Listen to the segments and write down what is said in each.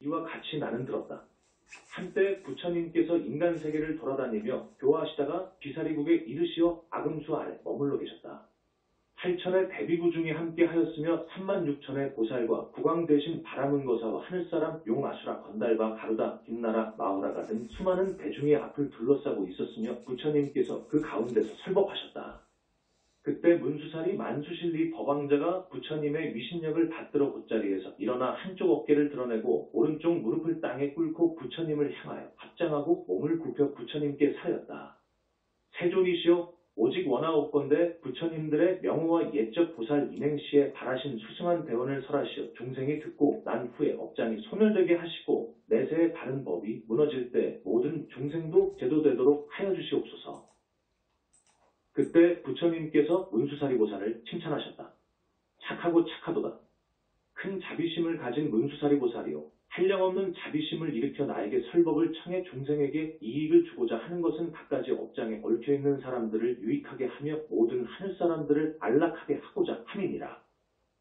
이와 같이 나는 들었다. 한때 부처님께서 인간 세계를 돌아다니며 교화하시다가 비사리국에 이르시어 아금수 아래 머물러 계셨다. 8천의 대비구 중에 함께 하였으며 36천의 보살과 국왕 대신 바라문거사와 하늘사람 용아수라 건달바 가루다 김나라 마우라 같은 수많은 대중의 앞을 둘러싸고 있었으며 부처님께서 그 가운데서 설법하셨다. 그때 문수살이 만수실리 법왕자가 부처님의 위신력을 받들어 곧자리에서 일어나 한쪽 어깨를 드러내고 오른쪽 무릎을 땅에 꿇고 부처님을 향하여 합장하고 몸을 굽혀 부처님께 사였다. 세존이시여 오직 원하옵건대 부처님들의 명호와 옛적 보살 인행시에 바라신 수승한 대원을 설하시어 중생이 듣고 난 후에 업장이 소멸되게 하시고 내세의 바른 법이 무너질 때 모든 중생도 제도되도록 하여 주시옵소서. 그때 부처님께서 문수사리 보살을 칭찬하셨다. 착하고 착하도다. 큰 자비심을 가진 문수사리 보살이요. 한량없는 자비심을 일으켜 나에게 설법을 청해 중생에게 이익을 주고자 하는 것은 갖가지 업장에 얽혀있는 사람들을 유익하게 하며 모든 하늘사람들을 안락하게 하고자 함이니라.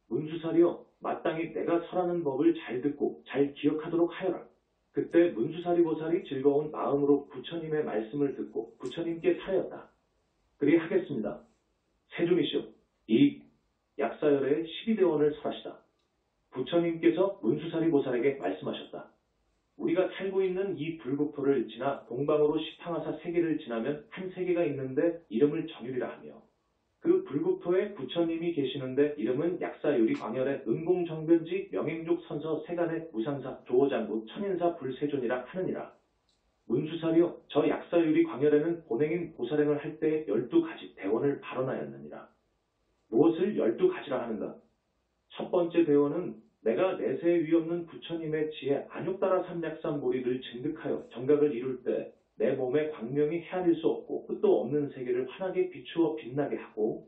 문수사리여 마땅히 내가 설하는 법을 잘 듣고 잘 기억하도록 하여라. 그때 문수사리 보살이 즐거운 마음으로 부처님의 말씀을 듣고 부처님께 사였다. 그리 하겠습니다. 세존이시여 이 약사열의 12대원을 설하시다. 부처님께서 문수사리 보살에게 말씀하셨다. 우리가 살고 있는 이 불국토를 지나 동방으로 시팡하사 세계를 지나면 한 세계가 있는데 이름을 정율이라 하며 그 불국토에 부처님이 계시는데 이름은 약사유리 광열의 은공정변지 명행족 선서 세간의 무상사 조호장구 천인사 불세존이라 하느니라. 문수사리여 저 약사유리 광열에는 본행인 보살행을 할 때 12가지 대원을 발언하였느니라. 무엇을 12가지라 하는가? 첫 번째 대원은 내가 내세에 위없는 부처님의 지혜 안욕따라 삼약삼보리를 증득하여 정각을 이룰 때 내 몸의 광명이 헤아릴 수 없고 끝도 없는 세계를 환하게 비추어 빛나게 하고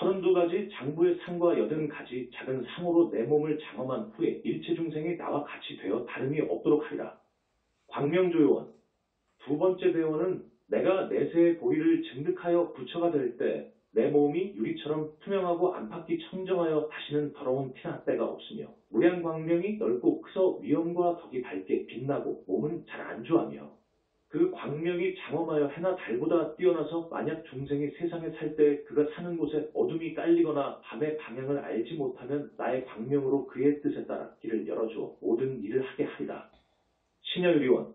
32가지 장부의 상과 80가지 작은 상으로 내 몸을 장엄한 후에 일체 중생이 나와 같이 되어 다름이 없도록 하리라. 광명조요원 두 번째 대원은 내가 내세의 보리를 증득하여 부처가 될 때 내 몸이 유리처럼 투명하고 안팎이 청정하여 다시는 더러운 티나 때가 없으며 무량 광명이 넓고 크서 위엄과 덕이 밝게 빛나고 몸은 잘 안주하며 그 광명이 장엄하여 해나 달보다 뛰어나서 만약 중생이 세상에 살 때 그가 사는 곳에 어둠이 깔리거나 밤의 방향을 알지 못하면 나의 광명으로 그의 뜻에 따라 길을 열어주어 모든 일을 하게 하리라. 신여유리원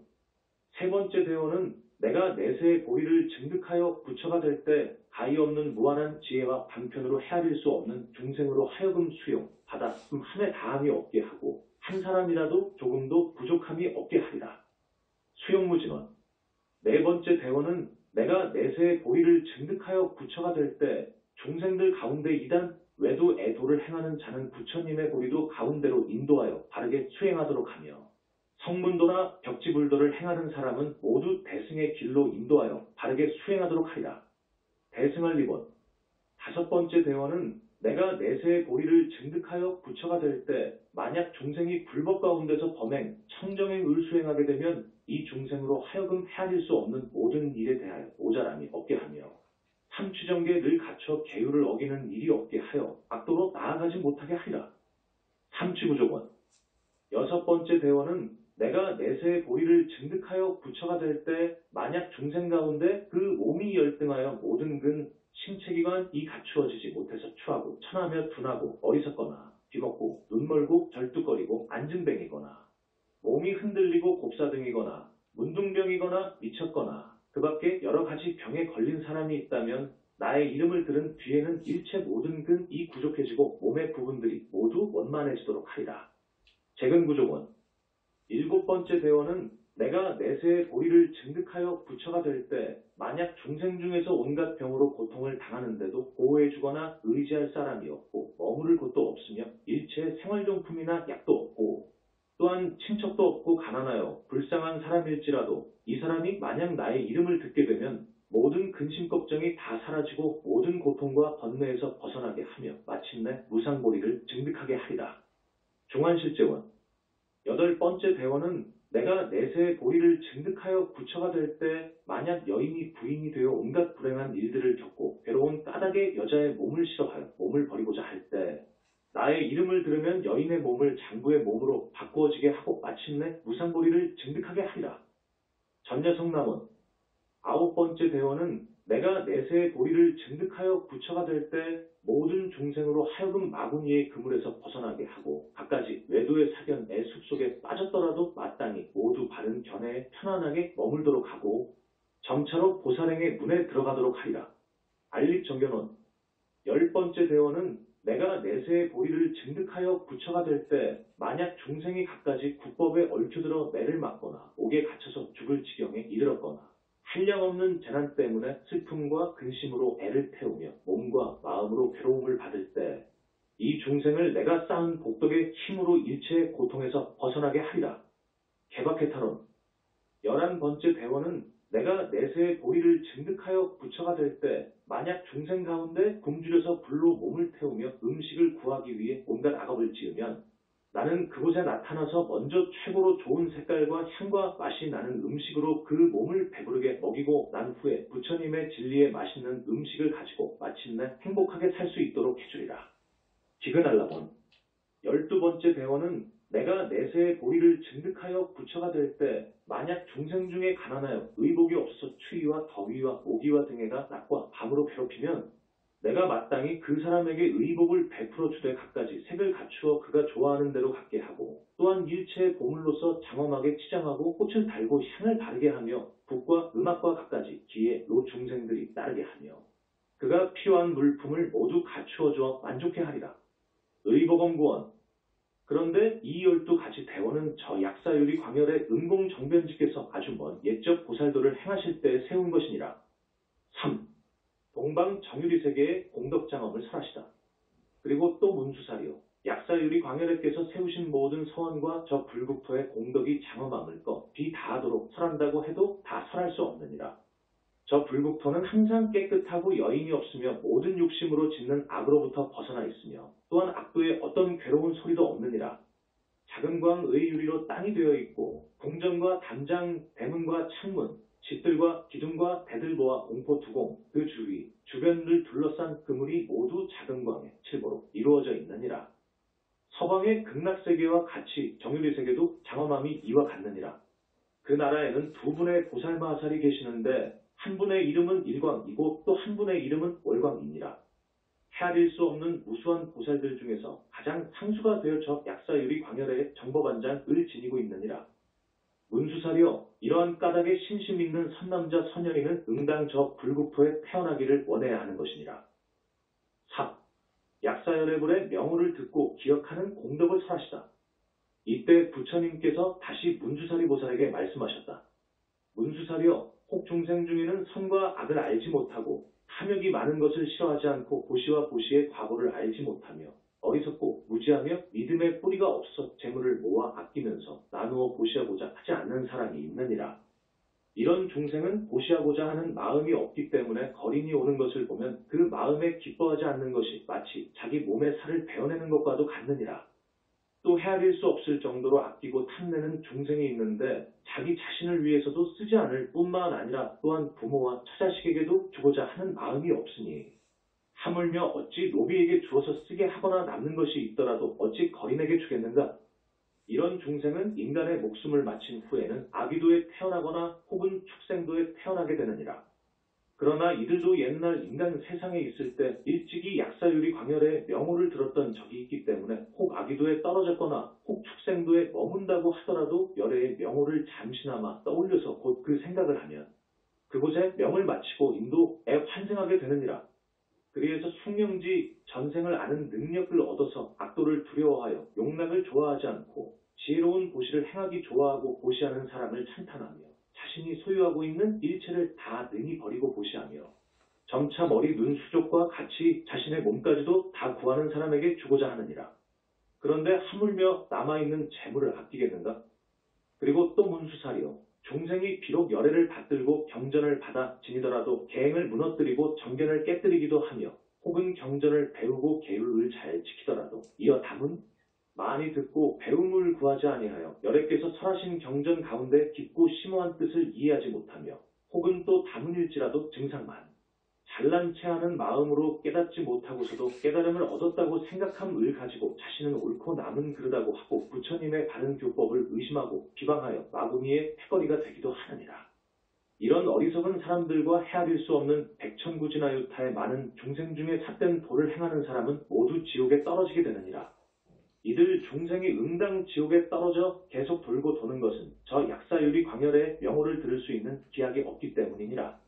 세 번째 대원은 내가 내세의 보리를 증득하여 부처가 될 때 가히 없는 무한한 지혜와 방편으로 헤아릴 수 없는 중생으로 하여금 수용, 받아 함에 다함이 없게 하고 한 사람이라도 조금도 부족함이 없게 하리라. 수용무진원 네 번째 대원은 내가 내세의 보리를 증득하여 부처가 될 때 중생들 가운데 이단 외도 애도를 행하는 자는 부처님의 보리도 가운데로 인도하여 바르게 수행하도록 하며 성문도나 벽지불도를 행하는 사람은 모두 대승의 길로 인도하여 바르게 수행하도록 하리라. 대승할 리본 다섯 번째 대원은 내가 내세의 보리를 증득하여 부처가 될 때 만약 중생이 불법 가운데서 범행, 청정행을 수행하게 되면 이 중생으로 하여금 헤아릴 수 없는 모든 일에 대하여 모자람이 없게 하며 삼취정계에 늘 갇혀 계율을 어기는 일이 없게 하여 악도로 나아가지 못하게 하리라. 삼취구조원 여섯 번째 대원은 내가 내세의 보리를 증득하여 부처가 될 때 만약 중생 가운데 그 몸이 열등하여 모든 근 신체기관 이 갖추어지지 못해서 추하고 천하며 둔하고 어리석거나 뒤먹고 눈멀고 절뚝거리고 안증뱅이거나 몸이 흔들리고 곱사등이거나 문둥병이거나 미쳤거나 그 밖에 여러 가지 병에 걸린 사람이 있다면 나의 이름을 들은 뒤에는 일체 모든 근 이 구족해지고 몸의 부분들이 모두 원만해지도록 하리라. 재근구조원 일곱 번째 대원은 내가 내세의 보리를 증득하여 부처가 될 때 만약 중생 중에서 온갖 병으로 고통을 당하는데도 보호해주거나 의지할 사람이 없고 머무를 곳도 없으며 일체 생활용품이나 약도 없고 또한 친척도 없고 가난하여 불쌍한 사람일지라도 이 사람이 만약 나의 이름을 듣게 되면 모든 근심 걱정이 다 사라지고 모든 고통과 번뇌에서 벗어나게 하며 마침내 무상보리를 증득하게 하리라. 중환실제원 여덟 번째 대원은 내가 내세의 보리를 증득하여 부처가 될 때 만약 여인이 부인이 되어 온갖 불행한 일들을 겪고 괴로운 까닭의 여자의 몸을 싫어하여 몸을 버리고자 할 때 나의 이름을 들으면 여인의 몸을 장부의 몸으로 바꾸어지게 하고 마침내 무상보리를 증득하게 하리라. 전녀성남원 9번째 대원은 내가 내세의 보리를 증득하여 부처가 될 때 모든 중생으로 하여금 마구니의 그물에서 벗어나게 하고 갖가지 외도의 사견의 숲속에 빠졌더라도 마땅히 모두 바른 견해에 편안하게 머물도록 하고 점차로 보살행의 문에 들어가도록 하리라. 알립정견원 10번째 대원은 내가 내세의 보리를 증득하여 부처가 될 때 만약 중생이 갖가지 국법에 얽혀들어 매를 맞거나 옥에 갇혀서 죽을 지경에 이르렀거나 한량없는 재난 때문에 슬픔과 근심으로 애를 태우며 몸과 마음으로 괴로움을 받을 때 이 중생을 내가 쌓은 복덕의 힘으로 일체의 고통에서 벗어나게 하리라. 개박해탈론 11번째 대원은 내가 내세의 보리를 증득하여 부처가 될 때 만약 중생 가운데 굶주려서 불로 몸을 태우며 음식을 구하기 위해 온갖 악업을 지으면 나는 그곳에 나타나서 먼저 최고로 좋은 색깔과 향과 맛이 나는 음식으로 그 몸을 배부르게 먹이고 난 후에 부처님의 진리에 맛있는 음식을 가지고 마침내 행복하게 살 수 있도록 해주리라. 기근알라본 12번째 대원은 내가 내세의 보리를 증득하여 부처가 될 때 만약 중생 중에 가난하여 의복이 없어서 추위와 더위와 모기와 등해가 낮과 밤으로 괴롭히면 내가 마땅히 그 사람에게 의복을 베풀어 주되 갖가지 색을 갖추어 그가 좋아하는 대로 갖게 하고 또한 일체의 보물로서 장엄하게 치장하고 꽃을 달고 향을 바르게 하며 북과 음악과 갖가지 기에 노 중생들이 따르게 하며 그가 필요한 물품을 모두 갖추어 주어 만족해 하리라. 의복엄구원 그런데 이 12가지 대원은 저 약사유리 광열의 은공정변지께서 아주 먼 옛적 보살도를 행하실 때 세운 것이니라. 3. 동방 정유리 세계의 공덕장엄을 설하시다. 그리고 또 문수사리요. 약사유리 광열에께서 세우신 모든 서원과 저 불국토의 공덕이 장엄함을 비다하도록 설한다고 해도 다 설할 수 없느니라. 저 불국토는 항상 깨끗하고 여인이 없으며 모든 욕심으로 짓는 악으로부터 벗어나 있으며 또한 악도의 어떤 괴로운 소리도 없느니라. 작은 광의 유리로 땅이 되어 있고 궁전과 담장, 대문과 창문, 집들과 기둥과 대들보와 공포 두공, 그 주위, 주변을 둘러싼 그물이 모두 작은 광의 칠보로 이루어져 있느니라. 서방의 극락세계와 같이 정유리세계도 장엄함이 이와 같느니라. 그 나라에는 두 분의 보살마하살이 계시는데 한 분의 이름은 일광이고 또 한 분의 이름은 월광이니라. 헤아릴 수 없는 무수한 보살들 중에서 가장 상수가 되어 저 약사유리 광열의 정법안장을 지니고 있느니라. 문수사리여 이러한 까닭에 신심 있는 선남자 선녀이는 응당 저 불국토에 태어나기를 원해야 하는 것이니라. 4. 약사열애불의 명호를 듣고 기억하는 공덕을 설하시다. 이때 부처님께서 다시 문수사리 보살에게 말씀하셨다. 문수사리여 혹 중생 중에는 선과 악을 알지 못하고 탐욕이 많은 것을 싫어하지 않고 보시와 보시의 과거를 알지 못하며 어리석고 무지하며 믿음의 뿌리가 없어 재물을 모아 아끼면서 나누어 보시하고자 하지 않는 사람이 있느니라. 이런 중생은 보시하고자 하는 마음이 없기 때문에 거린이 오는 것을 보면 그 마음에 기뻐하지 않는 것이 마치 자기 몸의 살을 베어내는 것과도 같느니라. 또 헤아릴 수 없을 정도로 아끼고 탐내는 중생이 있는데 자기 자신을 위해서도 쓰지 않을 뿐만 아니라 또한 부모와 처자식에게도 주고자 하는 마음이 없으니 하물며 어찌 노비에게 주어서 쓰게 하거나 남는 것이 있더라도 어찌 거린에게 주겠는가? 이런 중생은 인간의 목숨을 마친 후에는 아기도에 태어나거나 혹은 축생도에 태어나게 되느니라. 그러나 이들도 옛날 인간 세상에 있을 때 일찍이 약사유리 광열의 명호를 들었던 적이 있기 때문에 혹 아기도에 떨어졌거나 혹 축생도에 머문다고 하더라도 열애의 명호를 잠시나마 떠올려서 곧 그 생각을 하면 그곳에 명을 마치고 인도에 환생하게 되느니라. 그리해서 숙명지 전생을 아는 능력을 얻어서 악도를 두려워하여 용락을 좋아하지 않고 지혜로운 보시를 행하기 좋아하고 보시하는 사람을 찬탄하며 자신이 소유하고 있는 일체를 다 능히 버리고 보시하며 점차 머리, 눈, 수족과 같이 자신의 몸까지도 다 구하는 사람에게 주고자 하느니라. 그런데 하물며 남아있는 재물을 아끼겠는가? 그리고 또 문수사리요. 중생이 비록 열애를 받들고 경전을 받아 지니더라도 계행을 무너뜨리고 정견을 깨뜨리기도 하며 혹은 경전을 배우고 계율을 잘 지키더라도 이어 담은 많이 듣고 배움을 구하지 아니하여 열애께서 설하신 경전 가운데 깊고 심오한 뜻을 이해하지 못하며 혹은 또 담은일지라도 증상만 잘난 체하는 마음으로 깨닫지 못하고서도 깨달음을 얻었다고 생각함을 가지고 자신은 옳고 남은 그르다고 하고 부처님의 바른 교법을 의심하고 비방하여 마구니의 패거리가 되기도 하느니라. 이런 어리석은 사람들과 헤아릴 수 없는 백천구진하유타의 많은 중생 중에 삿된 도를 행하는 사람은 모두 지옥에 떨어지게 되느니라. 이들 중생이 응당 지옥에 떨어져 계속 돌고 도는 것은 저 약사유리 광열의 명호를 들을 수 있는 기약이 없기 때문이니라.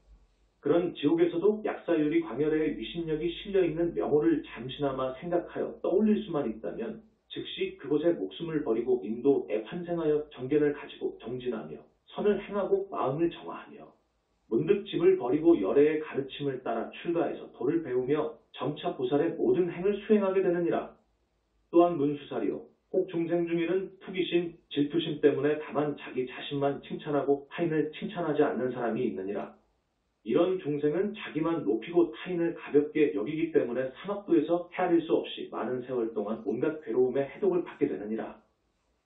그런 지옥에서도 약사유리 광열의 위신력이 실려있는 명호를 잠시나마 생각하여 떠올릴 수만 있다면 즉시 그곳에 목숨을 버리고 인도에 환생하여 정견을 가지고 정진하며 선을 행하고 마음을 정화하며 문득 집을 버리고 열애의 가르침을 따라 출가해서 도를 배우며 점차 보살의 모든 행을 수행하게 되느니라. 또한 문수사리요. 혹 중생 중에는 투기심, 질투심 때문에 다만 자기 자신만 칭찬하고 타인을 칭찬하지 않는 사람이 있느니라. 이런 중생은 자기만 높이고 타인을 가볍게 여기기 때문에 사막도에서 헤아릴 수 없이 많은 세월 동안 온갖 괴로움의 해독을 받게 되느니라.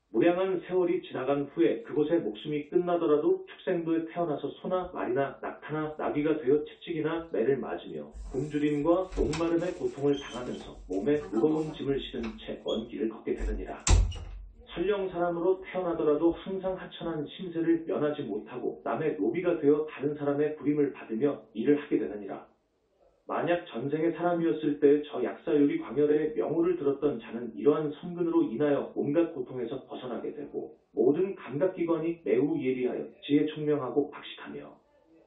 무량한 세월이 지나간 후에 그곳에 목숨이 끝나더라도 축생도에 태어나서 소나 말이나 낙타나 나귀가 되어 채찍이나 매를 맞으며 굶주림과 목마름의 고통을 당하면서 몸에 무거운 짐을 실은 채 먼 길을 걷게 되느니라. 설령 사람으로 태어나더라도 항상 하천한 심세를 면하지 못하고 남의 노비가 되어 다른 사람의 부림을 받으며 일을 하게 되느니라. 만약 전생의 사람이었을 때 저 약사유리 광열의 명호를 들었던 자는 이러한 선근으로 인하여 온갖 고통에서 벗어나게 되고 모든 감각기관이 매우 예리하여 지혜 총명하고 박식하며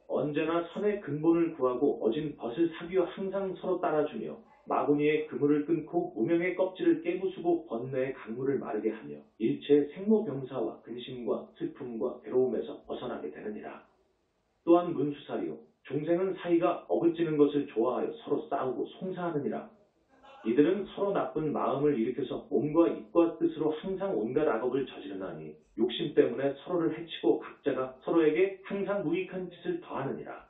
언제나 선의 근본을 구하고 어진 벗을 사귀어 항상 서로 따라주며 마구니의 그물을 끊고 무명의 껍질을 깨부수고 번뇌의 강물을 마르게 하며 일체의 생로병사와 근심과 슬픔과 괴로움에서 벗어나게 되느니라. 또한 문수사리요. 중생은 사이가 어긋지는 것을 좋아하여 서로 싸우고 송사하느니라. 이들은 서로 나쁜 마음을 일으켜서 몸과 입과 뜻으로 항상 온갖 악업을 저지르나니 욕심 때문에 서로를 해치고 각자가 서로에게 항상 무익한 짓을 더하느니라.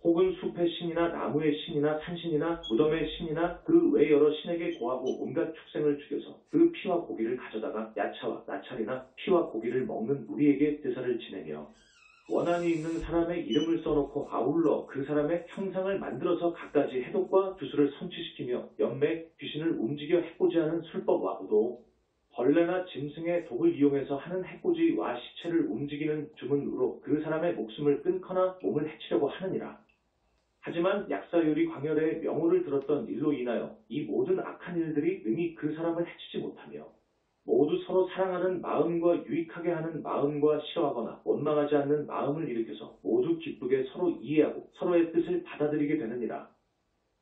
혹은 숲의 신이나 나무의 신이나 산신이나 무덤의 신이나 그 외 여러 신에게 고하고 온갖 축생을 죽여서 그 피와 고기를 가져다가 야차와 나찰이나 피와 고기를 먹는 무리에게 제사를 지내며 원한이 있는 사람의 이름을 써놓고 아울러 그 사람의 형상을 만들어서 갖가지 해독과 주술을 성취시키며 연매 귀신을 움직여 해코지하는 술법와도 벌레나 짐승의 독을 이용해서 하는 해코지와 시체를 움직이는 주문으로 그 사람의 목숨을 끊거나 몸을 해치려고 하느니라. 하지만 약사유리 광열의 명호를 들었던 일로 인하여 이 모든 악한 일들이 능히 그 사람을 해치지 못하며 모두 서로 사랑하는 마음과 유익하게 하는 마음과 싫어하거나 원망하지 않는 마음을 일으켜서 모두 기쁘게 서로 이해하고 서로의 뜻을 받아들이게 되느니라.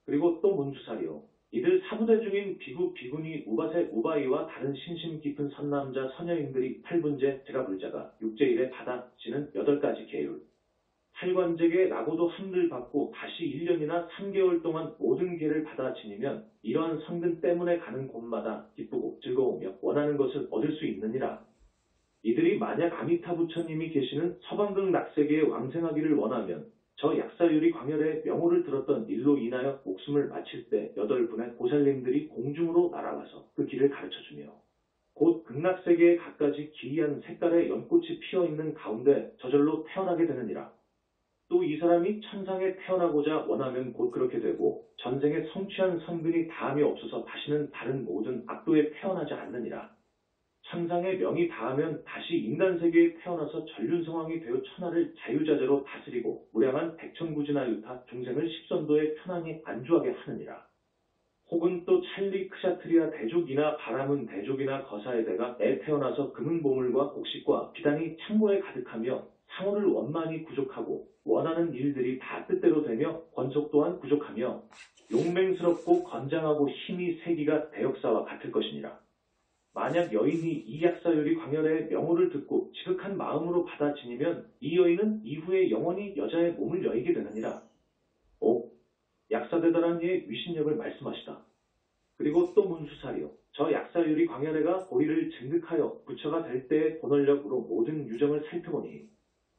그리고 또 문수사리요. 이들 사부대 중인 비구, 비구니, 우바세, 우바이와 다른 신심 깊은 선남자, 선여인들이 8분제, 제가불자가 6제1에 받아지는 8가지 계율. 8관제에 나고도 한글 받고 다시 1년이나 3개월 동안 모든 계를 받아 지니면 이러한 성근 때문에 가는 곳마다 기쁘고 즐거우며 원하는 것을 얻을 수 있느니라. 이들이 만약 아미타 부처님이 계시는 서방극 낙세계에 왕생하기를 원하면 저 약사유리 광열의 명호를 들었던 일로 인하여 목숨을 마칠 때 8분의 보살님들이 공중으로 날아와서 그 길을 가르쳐주며 곧 극락세계에 갖가지 기이한 색깔의 연꽃이 피어있는 가운데 저절로 태어나게 되느니라. 또 이 사람이 천상에 태어나고자 원하면 곧 그렇게 되고 전생에 성취한 선근이 다함이 없어서 다시는 다른 모든 악도에 태어나지 않느니라. 천상의 명이 다하면 다시 인간세계에 태어나서 전륜성왕이 되어 천하를 자유자재로 다스리고 무량한 백천구진하유타 중생을 십선도에 편안히 안주하게 하느니라. 혹은 또 찰리 크샤트리아 대족이나 바라문 대족이나 거사에다가 애 태어나서 금은 보물과 곡식과 비단이 창고에 가득하며 상호를 원만히 구족하고 원하는 일들이 다 뜻대로 되며 권속 또한 구족하며 용맹스럽고 건장하고 힘이 세기가 대역사와 같을 것이니라. 만약 여인이 이 약사유리 광열의 명호를 듣고 지극한 마음으로 받아 지니면 이 여인은 이후에 영원히 여자의 몸을 여의게 되느니라. 오, 약사대단한 이의 위신력을 말씀하시다. 그리고 또 문수사리요. 저 약사유리 광열애가 고리를 증득하여 부처가 될 때의 본원력으로 모든 유정을 살펴보니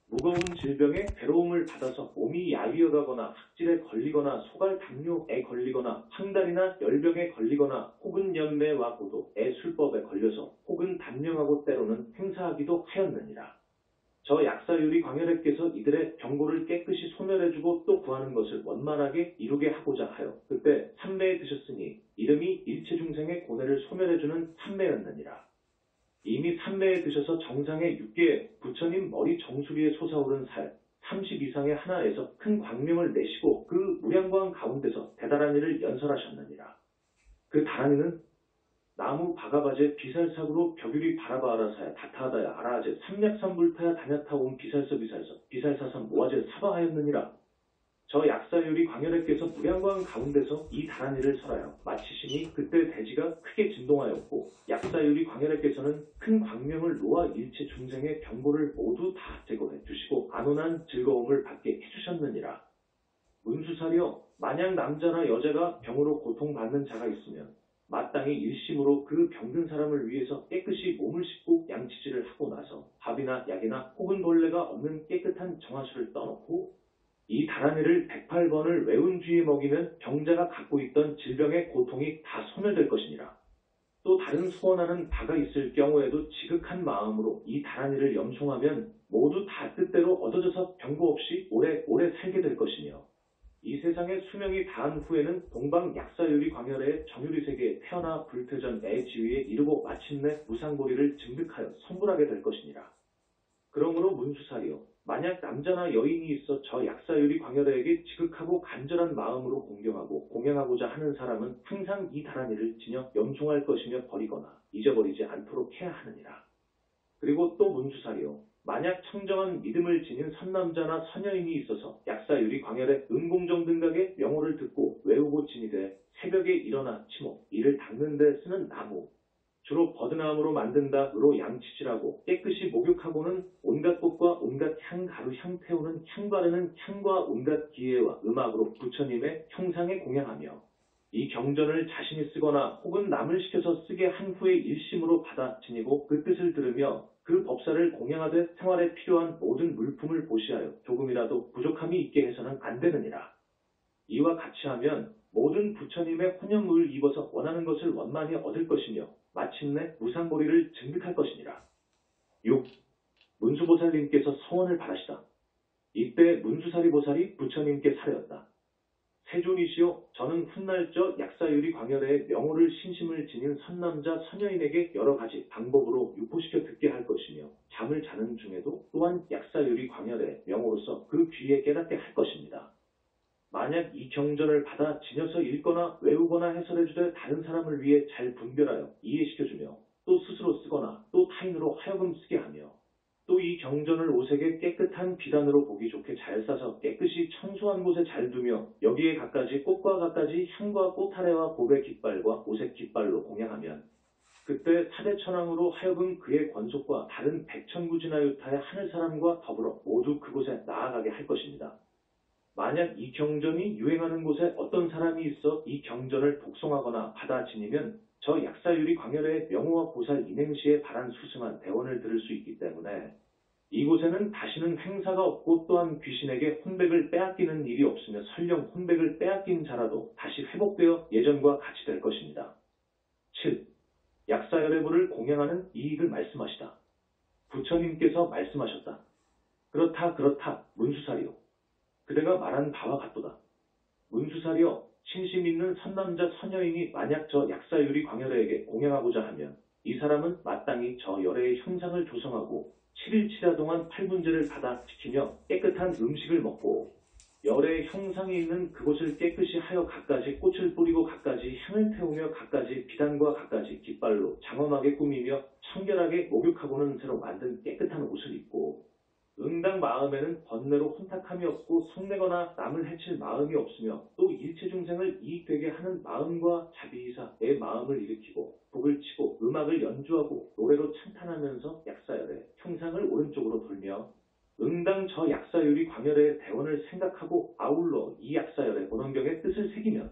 무거운 질병에 괴로움을 받아서 몸이 야위어가거나 학질에 걸리거나 소갈 당뇨에 걸리거나 황달이나 열병에 걸리거나 혹은 연매와 고도의 술법에 걸려서 혹은 단명하고 때로는 행사하기도 하였느니라. 저 약사유리 광열애께서 이들의 병고를 깨끗이 소멸해주고 또 구하는 것을 원만하게 이루게 하고자 하여 그때 삼매에 드셨으니 이름이 일체중생의 고뇌를 소멸해주는 삼매였느니라. 이미 삼매에 드셔서 정상의 6개에 부처님 머리 정수리에 솟아오른 살 30 이상의 하나에서 큰 광명을 내시고 그 무량광 가운데서 대단한 일을 연설하셨느니라. 그 다란이는 나무 바가바제 비살삭으로 벽유리 바라바라사야 다타하다야 아라아제 삼약삼불타야 다냐타온 비살사삼 모아제 사바하였느니라. 저 약사유리 광열애께서 무량광 가운데서 이 다란이를 설하여 마치시니 그때 대지가 크게 진동하였고 약사유리 광열애께서는 큰 광명을 놓아 일체 중생의 병고를 모두 다 제거해 주시고 안온한 즐거움을 받게 해주셨느니라. 문수사려 만약 남자나 여자가 병으로 고통받는 자가 있으면 마땅히 일심으로 그 병든 사람을 위해서 깨끗이 몸을 씻고 양치질을 하고 나서 밥이나 약이나 혹은 벌레가 없는 깨끗한 정화수를 떠놓고 이 다란이를 108번을 외운 뒤에 먹이면 병자가 갖고 있던 질병의 고통이 다 소멸될 것이니라. 또 다른 소원하는 바가 있을 경우에도 지극한 마음으로 이 다란이를 염송하면 모두 다 뜻대로 얻어져서 병고 없이 오래오래 살게 될 것이며 이 세상의 수명이 다한 후에는 동방 약사유리 광열의 정유리 세계에 태어나 불퇴전 애지위에 이르고 마침내 무상보리를 증득하여 성불하게 될 것이니라. 그러므로 문수사리요 만약 남자나 여인이 있어 저 약사유리 광열에게 지극하고 간절한 마음으로 공경하고 공양하고자 하는 사람은 항상 이 다란이를 지녀 염송할 것이며 버리거나 잊어버리지 않도록 해야 하느니라. 그리고 또 문수사리요 만약 청정한 믿음을 지닌 선남자나 선여인이 있어서 약사유리 광열의 음공정 등각의 명호를 듣고 외우고 지니되 새벽에 일어나 치목 이를 닦는 데 쓰는 나무 주로 버드나무로 만든다으로 양치질하고 깨끗이 목욕하고는 온갖 꽃과 온갖 향가루 향 태우는 향 바르는 향과 온갖 기회와 음악으로 부처님의 형상에 공양하며 이 경전을 자신이 쓰거나 혹은 남을 시켜서 쓰게 한 후에 일심으로 받아 지니고 그 뜻을 들으며 그 법사를 공양하되 생활에 필요한 모든 물품을 보시하여 조금이라도 부족함이 있게 해서는 안 되느니라. 이와 같이 하면 모든 부처님의 혼연무를 입어서 원하는 것을 원만히 얻을 것이며 마침내 무상보리를 증득할 것이니라. 6. 문수보살님께서 서원을 바라시다. 이때 문수사리보살이 부처님께 사려였다. 세존이시오 저는 훗날 저 약사유리 광열의 명호를 신심을 지닌 선남자 선여인에게 여러 가지 방법으로 유포시켜 듣게 할 것이며 잠을 자는 중에도 또한 약사유리 광열의 명호로서 그 귀에 깨닫게 할 것입니다. 만약 이 경전을 받아 지녀서 읽거나 외우거나 해설해주되 다른 사람을 위해 잘 분별하여 이해시켜주며 또 스스로 쓰거나 또 타인으로 하여금 쓰게 하며 또 이 경전을 오색에 깨끗한 비단으로 보기 좋게 잘 싸서 깨끗이 청소한 곳에 잘 두며 여기에 갖가지 꽃과 갖가지 향과 꽃타래와 보배 깃발과 오색 깃발로 공양하면 그때 사대천왕으로 하여금 그의 권속과 다른 백천구진하유타의 하늘사람과 더불어 모두 그곳에 나아가게 할 것입니다. 만약 이 경전이 유행하는 곳에 어떤 사람이 있어 이 경전을 독송하거나 받아 지니면 저 약사유리 광열의 명호와 보살 인행시에 바란 수승한 대원을 들을 수 있기 때문에 이곳에는 다시는 행사가 없고 또한 귀신에게 혼백을 빼앗기는 일이 없으며 설령 혼백을 빼앗긴 자라도 다시 회복되어 예전과 같이 될 것입니다. 7. 약사열애부를 공양하는 이익을 말씀하시다. 부처님께서 말씀하셨다. 그렇다 문수사리요. 그대가 말한 바와 같도다. 문수사리여 신심 있는 선남자 선여인이 만약 저 약사유리 광열애에게 공양하고자 하면 이 사람은 마땅히 저 열애의 형상을 조성하고 7일 7야 동안 8분제를 받아 지키며 깨끗한 음식을 먹고 열애의 형상이 있는 그곳을 깨끗이 하여 갖가지 꽃을 뿌리고 갖가지 향을 태우며 갖가지 비단과 갖가지 깃발로 장엄하게 꾸미며 청결하게 목욕하고는 새로 만든 깨끗한 옷을 입고 응당 마음에는 번뇌로 혼탁함이 없고 성내거나 남을 해칠 마음이 없으며 또 일체 중생을 이익되게 하는 마음과 자비이사 내 마음을 일으키고 북을 치고 음악을 연주하고 노래로 찬탄하면서 약사열의 형상을 오른쪽으로 돌며 응당 저 약사유리 광열의 대원을 생각하고 아울러 이 약사열의 본원경의 뜻을 새기면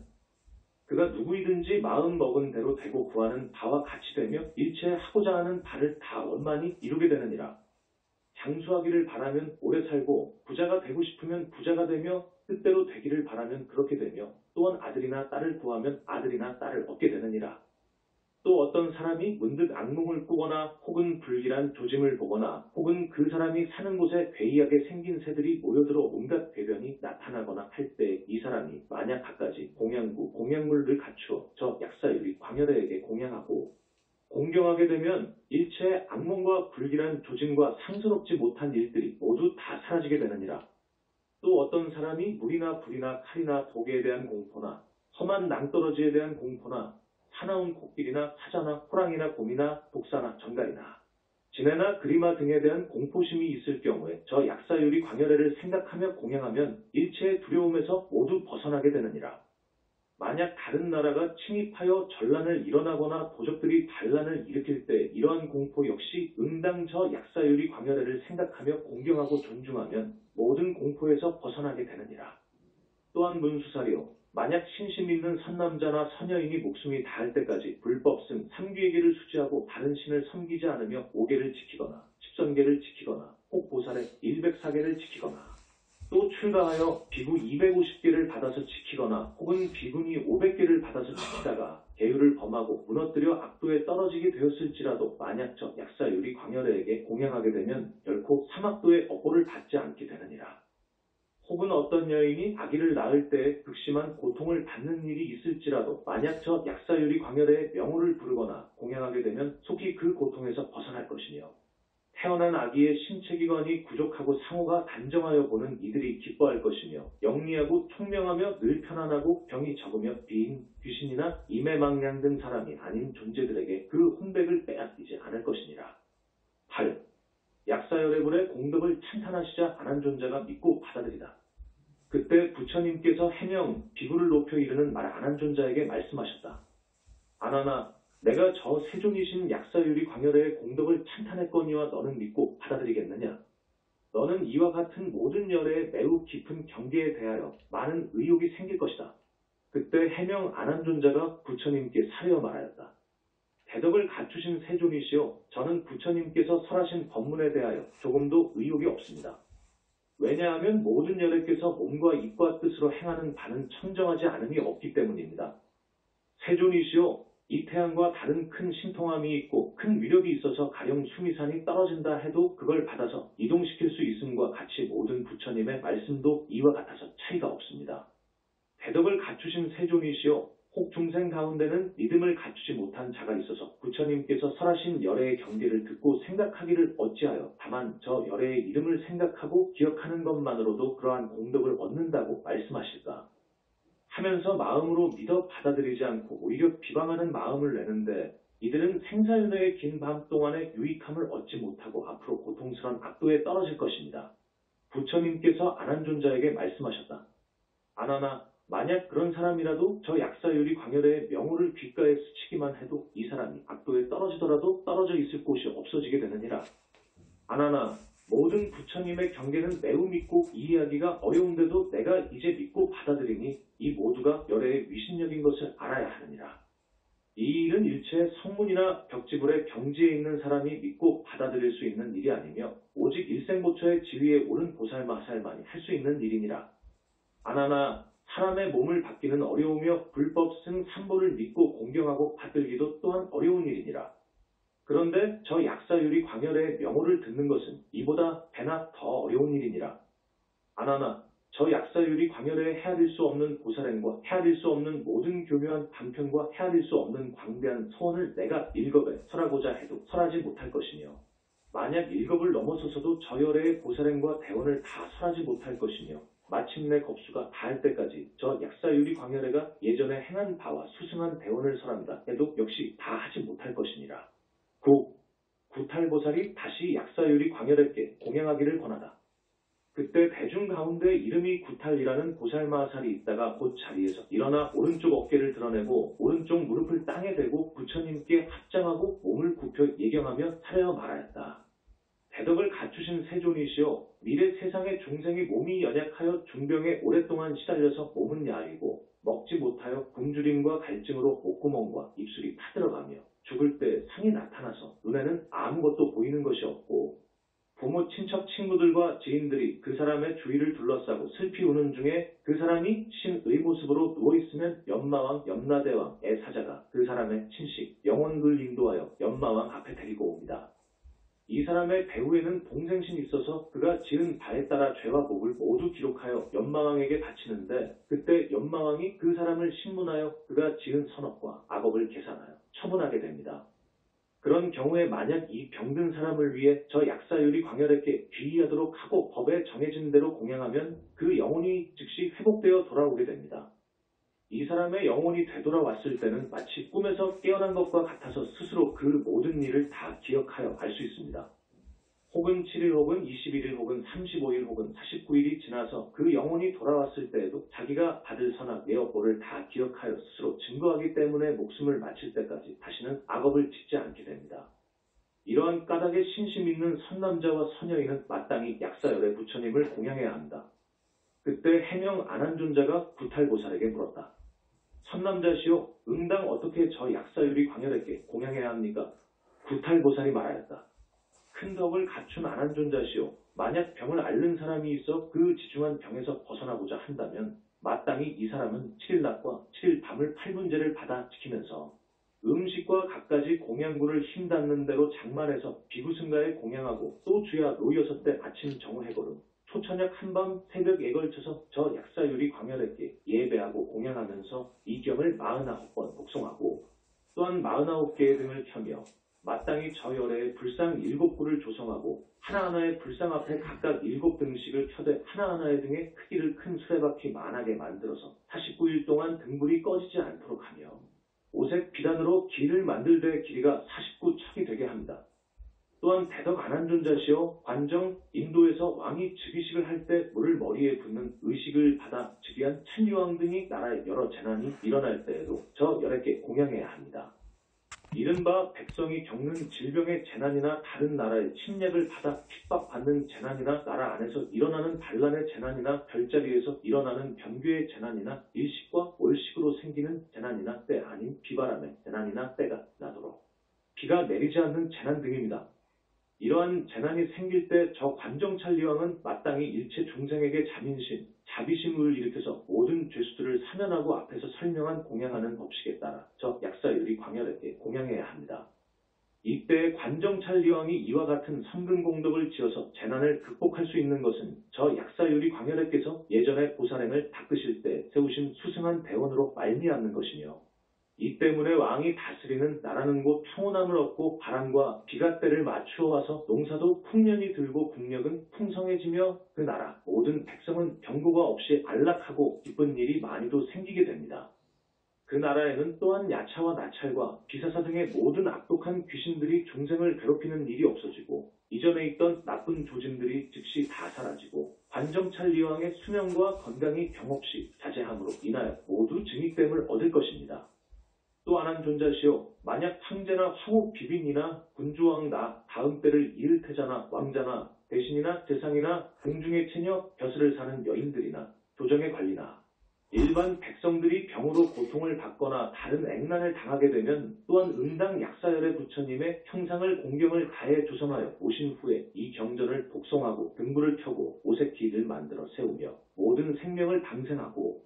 그가 누구이든지 마음 먹은 대로 되고 구하는 바와 같이 되며 일체 하고자 하는 바를 다 원만히 이루게 되느니라. 장수하기를 바라면 오래 살고 부자가 되고 싶으면 부자가 되며 뜻대로 되기를 바라면 그렇게 되며 또한 아들이나 딸을 구하면 아들이나 딸을 얻게 되느니라. 또 어떤 사람이 문득 악몽을 꾸거나 혹은 불길한 조짐을 보거나 혹은 그 사람이 사는 곳에 괴이하게 생긴 새들이 모여들어 온갖 궤변이 나타나거나 할 때 이 사람이 만약 갖가지 공양구, 공양물을 갖추어 저 약사유리 광열에게 공양하고 공경하게 되면 일체의 악몽과 불길한 조짐과 상스럽지 못한 일들이 모두 다 사라지게 되느니라. 또 어떤 사람이 물이나 불이나 칼이나 독에 대한 공포나 험한 낭떠러지에 대한 공포나 사나운 코끼리나 사자나 호랑이나 곰이나 독사나 전갈이나 지네나 그리마 등에 대한 공포심이 있을 경우에 저 약사유리 광열애를 생각하며 공양하면 일체의 두려움에서 모두 벗어나게 되느니라. 만약 다른 나라가 침입하여 전란을 일어나거나 도적들이 반란을 일으킬 때 이러한 공포 역시 응당 저 약사유리 광열애를 생각하며 공경하고 존중하면 모든 공포에서 벗어나게 되느니라. 또한 문수사리요. 만약 신심 있는 선남자나 선여인이 목숨이 닿을 때까지 불법승 3귀의계를 수지하고 다른 신을 섬기지 않으며 5계를 지키거나 10선계를 지키거나 혹 보살의 104계를 지키거나 또 출가하여 비구 250개를 받아서 지키거나 혹은 비구니 500개를 받아서 지키다가 계율을 범하고 무너뜨려 악도에 떨어지게 되었을지라도 만약 저 약사유리 광열애에게 공양하게 되면 결코 사막도의 업보를 받지 않게 되느니라. 혹은 어떤 여인이 아기를 낳을 때 극심한 고통을 받는 일이 있을지라도 만약 저 약사유리 광열애의 명호를 부르거나 공양하게 되면 속히 그 고통에서 벗어날 것이며 태어난 아기의 신체기관이 부족하고 상호가 단정하여 보는 이들이 기뻐할 것이며 영리하고 총명하며 늘 편안하고 병이 적으며 비인, 귀신이나 임해망량 등 사람이 아닌 존재들에게 그 혼백을 빼앗기지 않을 것이니라. 8. 약사열애불의 공덕을 찬탄하시자 안한존자가 믿고 받아들이다. 그때 부처님께서 해명, 비구를 높여 이르는 말 안한존자에게 말씀하셨다. 안하나 내가 저 세존이신 약사유리 광열애의 공덕을 찬탄했거니와 너는 믿고 받아들이겠느냐? 너는 이와 같은 모든 열애의 매우 깊은 경계에 대하여 많은 의욕이 생길 것이다. 그때 해명 안한존자가 부처님께 사려 말하였다. 대덕을 갖추신 세존이시여 저는 부처님께서 설하신 법문에 대하여 조금도 의욕이 없습니다. 왜냐하면 모든 열애께서 몸과 입과 뜻으로 행하는 바는 청정하지 않음이 없기 때문입니다. 세존이시여 이 태양과 다른 큰 신통함이 있고 큰 위력이 있어서 가령 수미산이 떨어진다 해도 그걸 받아서 이동시킬 수 있음과 같이 모든 부처님의 말씀도 이와 같아서 차이가 없습니다. 대덕을 갖추신 세존이시여 혹 중생 가운데는 믿음을 갖추지 못한 자가 있어서 부처님께서 설하신 열애의 경계를 듣고 생각하기를 어찌하여 다만 저 열애의 이름을 생각하고 기억하는 것만으로도 그러한 공덕을 얻는다고 말씀하실까? 하면서 마음으로 믿어 받아들이지 않고 오히려 비방하는 마음을 내는데 이들은 생사윤회의 긴 밤 동안의 유익함을 얻지 못하고 앞으로 고통스러운 악도에 떨어질 것입니다. 부처님께서 안한존자에게 말씀하셨다. 안하나 만약 그런 사람이라도 저 약사유리 광열애의 명호를 귓가에 스치기만 해도 이 사람이 악도에 떨어지더라도 떨어져 있을 곳이 없어지게 되느니라. 안하나 모든 부처님의 경계는 매우 믿고 이해하기가 어려운데도 내가 이제 믿고 받아들이니 이 모두가 열애의 위신력인 것을 알아야 하느니라. 이 일은 일체 성문이나 벽지불의 경지에 있는 사람이 믿고 받아들일 수 있는 일이 아니며 오직 일생보처의 지위에 오른 보살마살만이 할 수 있는 일이니라. 안하나 사람의 몸을 받기는 어려우며 불법승 삼보를 믿고 공경하고 받들기도 또한 어려운 일이니라. 그런데 저 약사유리 광열애의 명호를 듣는 것은 이보다 배나 더 어려운 일이니라. 안하나 저 약사유리 광열애의 헤아릴 수 없는 고사행과 헤아릴 수 없는 모든 교묘한 방편과 헤아릴 수 없는 광대한 소원을 내가 일겁에 설하고자 해도 설하지 못할 것이며 만약 일겁을 넘어서서도 저 열애의 고사행과 대원을 다 설하지 못할 것이며 마침내 겁수가 닿을 때까지 저 약사유리 광열애가 예전에 행한 바와 수승한 대원을 설한다 해도 역시 다 하지 못할 것이니라. 9. 구탈보살이 다시 약사유리 광열애께 공양하기를 권하다. 그때 대중 가운데 이름이 구탈이라는 보살마살이 있다가 곧 자리에서 일어나 오른쪽 어깨를 드러내고 오른쪽 무릎을 땅에 대고 부처님께 합장하고 몸을 굽혀 예경하며 사려 말하였다. 대덕을 갖추신 세존이시여 미래 세상의 중생이 몸이 연약하여 중병에 오랫동안 시달려서 몸은 야위고 먹지 못하여 굶주림과 갈증으로 목구멍과 입술이 타들어가며 죽을 때 상이 나타나서 눈에는 아무것도 보이는 것이 없고 부모 부모, 친척, 친구들과 지인들이 그 사람의 주위를 둘러싸고 슬피 우는 중에 그 사람이 신의 모습으로 누워있으면 연마왕, 염라대왕의 사자가 그 사람의 친식, 영혼을 인도하여 연마왕 앞에 데리고 옵니다. 이 사람의 배후에는 동생신이 있어서 그가 지은 바에 따라 죄와 복을 모두 기록하여 연마왕에게 바치는데, 그때 연마왕이 그 사람을 신문하여 그가 지은 선업과 악업을 계산하여 처분하게 됩니다. 그런 경우에 만약 이 병든 사람을 위해 저 약사율이 광열에게 귀의하도록 하고 법에 정해진 대로 공양하면 그 영혼이 즉시 회복되어 돌아오게 됩니다. 이 사람의 영혼이 되돌아왔을 때는 마치 꿈에서 깨어난 것과 같아서 스스로 그 모든 일을 다 기억하여 알 수 있습니다. 혹은 7일 혹은 21일 혹은 35일 혹은 49일이 지나서 그 영혼이 돌아왔을 때에도 자기가 받을 선악, 내업보를 다 기억하여 스스로 증거하기 때문에 목숨을 마칠 때까지 다시는 악업을 짓지 않게 됩니다. 이러한 까닭에 신심 있는 선남자와 선여인은 마땅히 약사열의 부처님을 공양해야 합니다. 그때 해명 안한존자가 구탈보살에게 물었다. 선남자시오, 응당 어떻게 저 약사율이 광열에게 공양해야 합니까? 구탈보살이 말하였다. 큰 덕을 갖춘 안한존자시오, 만약 병을 앓는 사람이 있어 그 지중한 병에서 벗어나고자 한다면 마땅히 이 사람은 7일 낮과 7일 밤을 8분제를 받아 지키면서 음식과 갖가지 공양구를 힘 닿는 대로 장만해서 비구승가에 공양하고 또 주야 노여섯 때 아침 정오해거름 초저녁 한밤 새벽에 걸쳐서 저 약사율이 광열에게 예배하고 공양하면서 이 경을 49번 복송하고 또한 49개의 등을 켜며 마땅히 저 열에 불상 7구를 조성하고 하나하나의 불상 앞에 각각 7등씩을 켜되 하나하나의 등의 크기를 큰 수레바퀴 만하게 만들어서 49일 동안 등불이 꺼지지 않도록 하며 오색 비단으로 길을 만들되 길이가 49척이 되게 합니다. 또한 대덕 안한존자시오, 관정 인도에서 왕이 즉위식을 할 때 물을 머리에 붓는 의식을 받아 즉위한 천유왕 등이 나라에 여러 재난이 일어날 때에도 저 열애께 공양해야 합니다. 이른바 백성이 겪는 질병의 재난이나 다른 나라의 침략을 받아 핍박받는 재난이나 나라 안에서 일어나는 반란의 재난이나 별자리에서 일어나는 변괴의 재난이나 일식과 월식으로 생기는 재난이나 때 아닌 비바람의 재난이나 때가 나도록 비가 내리지 않는 재난 등입니다. 이러한 재난이 생길 때 저 관정찰리왕은 마땅히 일체 중생에게 자민심, 자비심을 일으켜서 모든 죄수들을 사면하고 앞에서 설명한 공양하는 법칙에 따라 저 약사율이 광열에게 공양해야 합니다. 이때 관정찰리왕이 이와 같은 선근공덕을 지어서 재난을 극복할 수 있는 것은 저 약사율이 광열에께서 예전에 보살행을 닦으실 때 세우신 수승한 대원으로 말미암는 것이며, 이 때문에 왕이 다스리는 나라는 곧 평온함을 얻고 바람과 비가 때를 맞추어 와서 농사도 풍년이 들고 국력은 풍성해지며 그 나라 모든 백성은 병고가 없이 안락하고 기쁜 일이 많이도 생기게 됩니다. 그 나라에는 또한 야차와 나찰과 비사사 등의 모든 악독한 귀신들이 중생을 괴롭히는 일이 없어지고 이전에 있던 나쁜 조짐들이 즉시 다 사라지고 관정찰리왕의 수명과 건강이 병없이 자제함으로 인하여 모두 증익됨을 얻을 것입니다. 또 안한존자시오, 만약 황제나 황후 비빈이나 군주왕 나 다음 때를 이을 태자나 왕자나 대신이나 재상이나 공중의 체녀 벼슬을 사는 여인들이나 조정의 관리나 일반 백성들이 병으로 고통을 받거나 다른 액난을 당하게 되면 또한 응당 약사열의 부처님의 형상을 공경을 다해 조성하여 오신 후에 이 경전을 독송하고 등불을 켜고 오색기를 만들어 세우며 모든 생명을 방생하고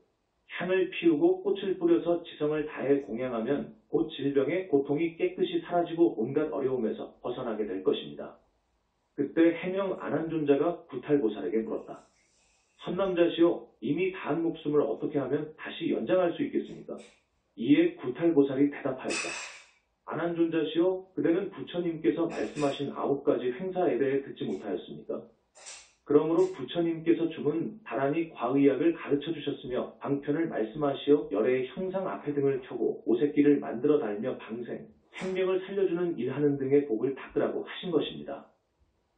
향을 피우고 꽃을 뿌려서 지성을 다해 공양하면 곧 질병의 고통이 깨끗이 사라지고 온갖 어려움에서 벗어나게 될 것입니다. 그때 해명 안한존자가 구탈보살에게 물었다. 선남자시오, 이미 다한 목숨을 어떻게 하면 다시 연장할 수 있겠습니까? 이에 구탈보살이 대답하였다. 안한존자시오, 그대는 부처님께서 말씀하신 9가지 행사에 대해 듣지 못하였습니까? 그러므로 부처님께서 주문 다란히 과의약을 가르쳐 주셨으며 방편을 말씀하시어 열애의 형상 앞에 등을 켜고 오색기를 만들어 달며 방생, 생명을 살려주는 일하는 등의 복을 닦으라고 하신 것입니다.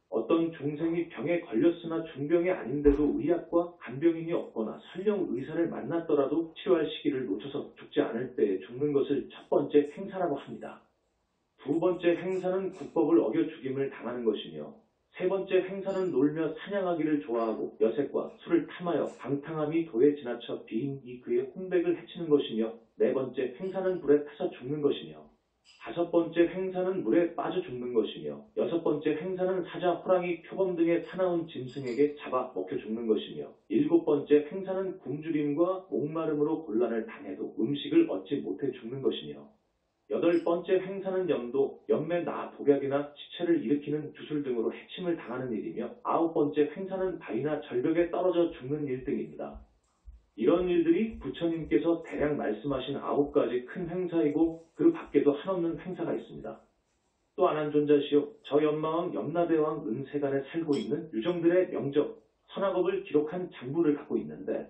어떤 중생이 병에 걸렸으나 중병이 아닌데도 의학과 간병인이 없거나 설령 의사를 만났더라도 치료할 시기를 놓쳐서 죽지 않을 때에 죽는 것을 첫 번째 행사라고 합니다. 두 번째 행사는 국법을 어겨 죽임을 당하는 것이며, 세 번째 행사는 놀며 사냥하기를 좋아하고 여색과 술을 탐하여 방탕함이 도에 지나쳐 비인이 그의 혼백을 해치는 것이며, 네 번째 행사는 불에 타서 죽는 것이며, 다섯 번째 횡사는 물에 빠져 죽는 것이며 여섯 번째 횡사는 사자, 호랑이, 표범 등의 사나운 짐승에게 잡아 먹혀 죽는 것이며 일곱 번째 횡사는 굶주림과 목마름으로 곤란을 당해도 음식을 얻지 못해 죽는 것이며 여덟 번째 횡사는 염도, 연매나 독약이나 지체를 일으키는 주술 등으로 해침을 당하는 일이며 아홉 번째 횡사는 바위나 절벽에 떨어져 죽는 일 등입니다. 이런 일들이 부처님께서 대략 말씀하신 아홉 가지 큰 횡사이고 그 밖에도 한없는 횡사가 있습니다. 또 안한존자시오, 저 연마왕 염라대왕 은세간에 살고 있는 유정들의 명적, 선악업을 기록한 장부를 갖고 있는데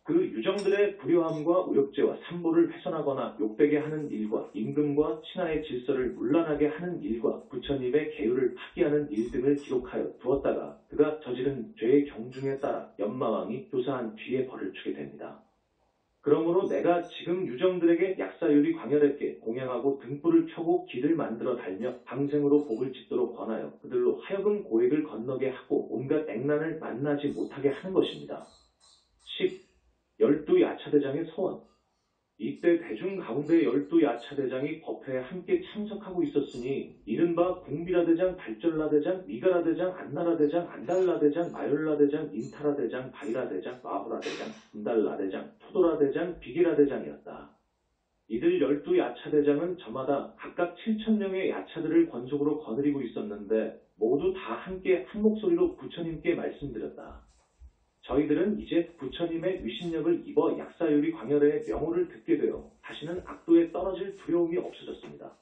그 유정들의 불효함과 우욕죄와 산보를 훼손하거나 욕되게 하는 일과 임금과 신하의 질서를 문란하게 하는 일과 부처님의 계율을 파기하는 일 등을 기록하여 두었다가 그가 저지른 죄의 경중에 따라 연마왕이 조사한 뒤에 벌을 주게 됩니다. 그러므로 내가 지금 유정들에게 약사유리 광열에게 공양하고 등불을 켜고 길을 만들어 달며 방생으로 복을 짓도록 권하여 그들로 하여금 고액을 건너게 하고 온갖 액난을 만나지 못하게 하는 것입니다. 10. 열두 야차대장의 서원. 이때 대중 가운데 열두 야차대장이 법회에 함께 참석하고 있었으니 이른바 공비라대장, 발전라대장, 미가라대장, 안나라대장, 안달라대장, 마열라대장, 인타라대장, 바이라대장, 마호라대장, 분달라대장, 토도라대장, 비기라대장이었다. 이들 열두 야차대장은 저마다 각각 7,000명의 야차들을 권속으로 거느리고 있었는데 모두 다 함께 한 목소리로 부처님께 말씀드렸다. 저희들은 이제 부처님의 위신력을 입어 약사유리 광열의 명호를 듣게 되어 다시는 악도에 떨어질 두려움이 없어졌습니다.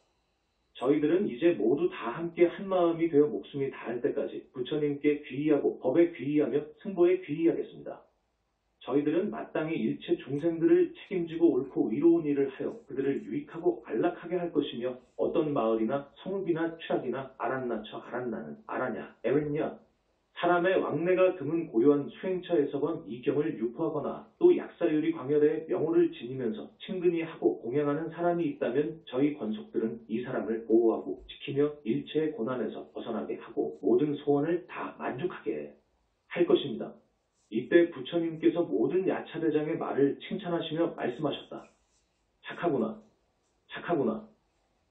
저희들은 이제 모두 다 함께 한마음이 되어 목숨이 닿을 때까지 부처님께 귀의하고 법에 귀의하며 승보에 귀의하겠습니다. 저희들은 마땅히 일체 종생들을 책임지고 옳고 의로운 일을 하여 그들을 유익하고 안락하게 할 것이며 어떤 마을이나 성읍이나 취락이나 아란나처 아란나는 아라냐 에웬냐 사람의 왕래가 드문 고요한 수행처에서건 이 경을 유포하거나 또 약사유리 광열의 명호를 지니면서 친근히 하고 공양하는 사람이 있다면 저희 권속들은 이 사람을 보호하고 지키며 일체의 고난에서 벗어나게 하고 모든 소원을 다 만족하게 할 것입니다. 이때 부처님께서 모든 야차대장의 말을 칭찬하시며 말씀하셨다. 착하구나. 착하구나.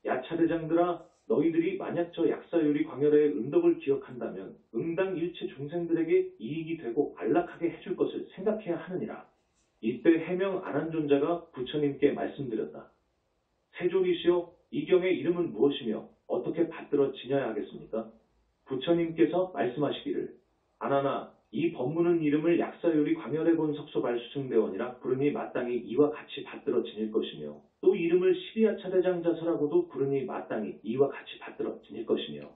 야차대장들아, 너희들이 만약 저 약사유리 광열의 은덕을 기억한다면 응당 일체 종생들에게 이익이 되고 안락하게 해줄 것을 생각해야 하느니라. 이때 해명 안한존자가 부처님께 말씀드렸다. 세조리시오, 이 경의 이름은 무엇이며 어떻게 받들어 지녀야 하겠습니까? 부처님께서 말씀하시기를 안하나 이 법문은 이름을 약사유리 광열의 본 석소발수승대원이라 부르니 마땅히 이와 같이 받들어 지닐 것이며 또 이름을 십이야차대장자서라고도 부르니 마땅히 이와 같이 받들어 지닐 것이며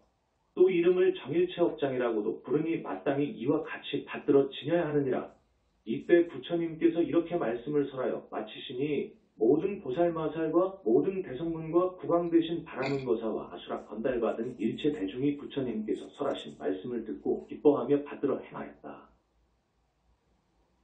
또 이름을 정일체업장이라고도 부르니 마땅히 이와 같이 받들어 지녀야 하느니라. 이때 부처님께서 이렇게 말씀을 설하여 마치시니 모든 보살마살과 모든 대성문과 국왕 대신 바라문거사와 아수라 건달받은 일체 대중이 부처님께서 설하신 말씀을 듣고 기뻐하며 받들어 행하였다.